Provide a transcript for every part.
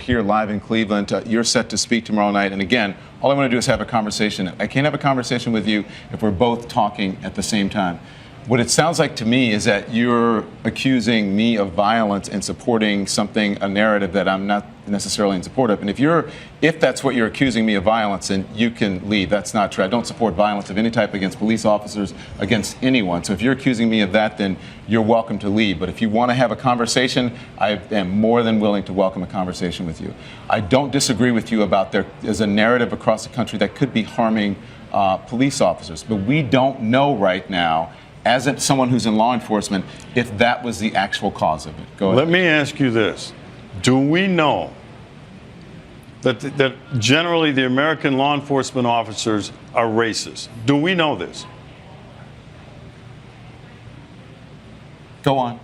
here live in Cleveland. You're set to speak tomorrow night. And again, all I want to do is have a conversation. I can't have a conversation with you if we're both talking at the same time. What it sounds like to me is that you're accusing me of violence and supporting something, a narrative that I'm not necessarily in support of. And if that's what you're accusing me of violence, then you can leave. That's not true. I don't support violence of any type against police officers, against anyone. So if you're accusing me of that, then you're welcome to leave. But if you want to have a conversation, I am more than willing to welcome a conversation with you. I don't disagree with you about there's a narrative across the country that could be harming police officers. But we don't know right now, as someone who's in law enforcement, if that was the actual cause of it. Go ahead. Let me ask you this. Do we know that generally the American law enforcement officers are racist? Do we know this? Go on.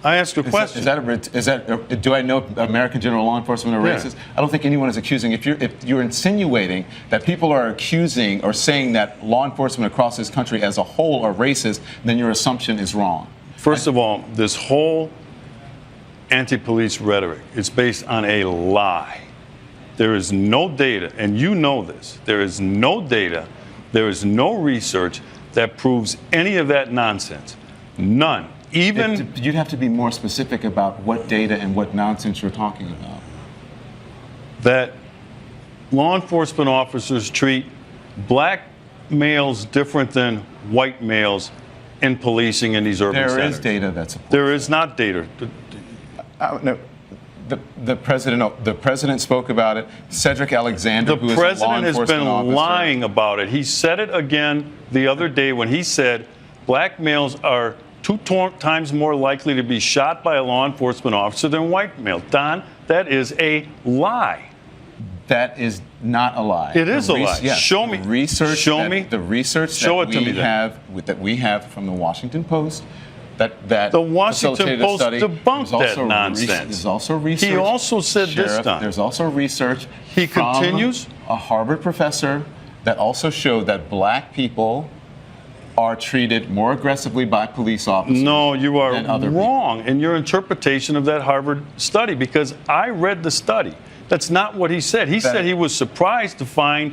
I ask a question. Do I know American general law enforcement are racist? I don't think anyone is accusing. If you're insinuating that people are accusing or saying that law enforcement across this country as a whole are racist, then your assumption is wrong. First of all, this whole anti-police rhetoric is based on a lie. There is no data, and you know this. There is no data, there is no research that proves any of that nonsense. None. You'd have to be more specific about what data and what nonsense you're talking about. That law enforcement officers treat black males different than white males in policing in these urban centers. There is data that supports There is not data. No. The president spoke about it. Cedric Alexander, who is a law enforcement officer. The president has been lying about it. He said it again the other day when he said black males are 2 times more likely to be shot by a law enforcement officer than white males. Don, that is a lie. That is not a lie. It is a lie. Yes. Show me. Research. Show me. The research that we have from the Washington Post. That the Washington Post study, debunked that nonsense. There's also research. He also said this time. There's also research. He continues. A Harvard professor that also showed that black people are treated more aggressively by police officers. No, you are wrong people. in your interpretation of that Harvard study, because I read the study. That's not what he said. He said he was surprised to find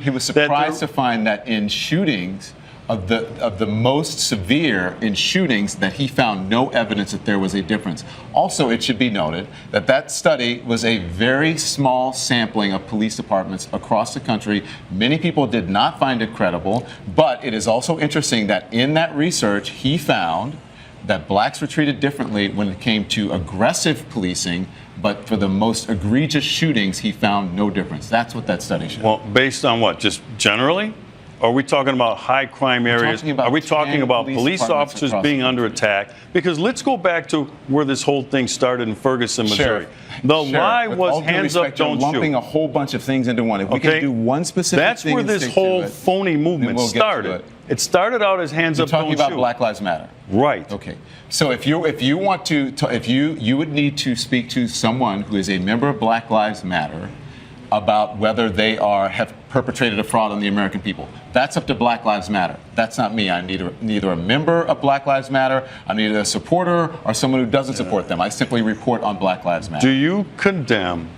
that in shootings of the most severe in shootings, that he found no evidence that there was a difference. Also, it should be noted that that study was a very small sampling of police departments across the country. Many people did not find it credible, but it is also interesting that in that research, he found that blacks were treated differently when it came to aggressive policing, but for the most egregious shootings, he found no difference. That's what that study showed. Well, based on what? Just generally? Are we talking about high crime areas? Are we talking about police officers being under attack? Because let's go back to where this whole thing started in Ferguson, Missouri. The lie was hands up, don't shoot. Lumping a whole bunch of things into one. If we can do one specific That's thing where this whole phony movement started. It started out as hands up, don't shoot. You're talking about Black Lives Matter. Right. Okay. So if you want to, you would need to speak to someone who is a member of Black Lives Matter about whether they have perpetrated a fraud on the American people. That's up to Black Lives Matter. That's not me. I'm neither a member of Black Lives Matter, I'm neither a supporter or someone who doesn't support them. I simply report on Black Lives Matter. Do you condemn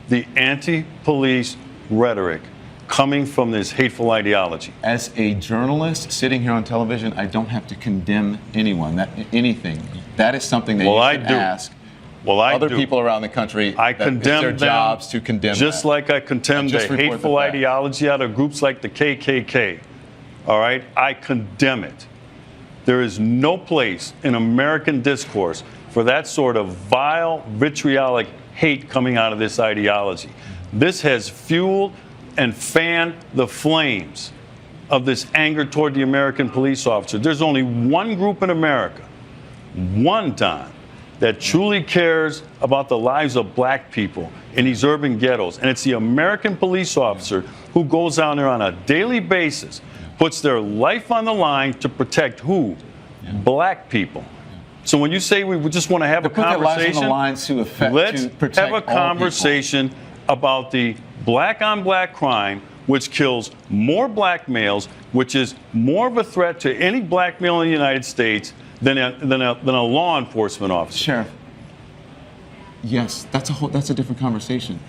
the anti-police rhetoric coming from this hateful ideology? As a journalist sitting here on television, I don't have to condemn anyone, anything. That is something that you should ask. Other people around the country, I condemn their jobs to condemn just that. Like I condemn the hateful ideology out of groups like the KKK. All right? I condemn it. There is no place in American discourse for that sort of vile, vitriolic hate coming out of this ideology. This has fueled and fanned the flames of this anger toward the American police officer. There's only one group in America, one time, that truly cares about the lives of black people in these urban ghettos. And it's the American police officer who goes down there on a daily basis, puts their life on the line to protect who? Black people. So when you say we just want to have a conversation, let's have a conversation about the black on black crime, which kills more black males, which is more of a threat to any black male in the United States than a law enforcement officer. Sheriff, yes, that's a different conversation.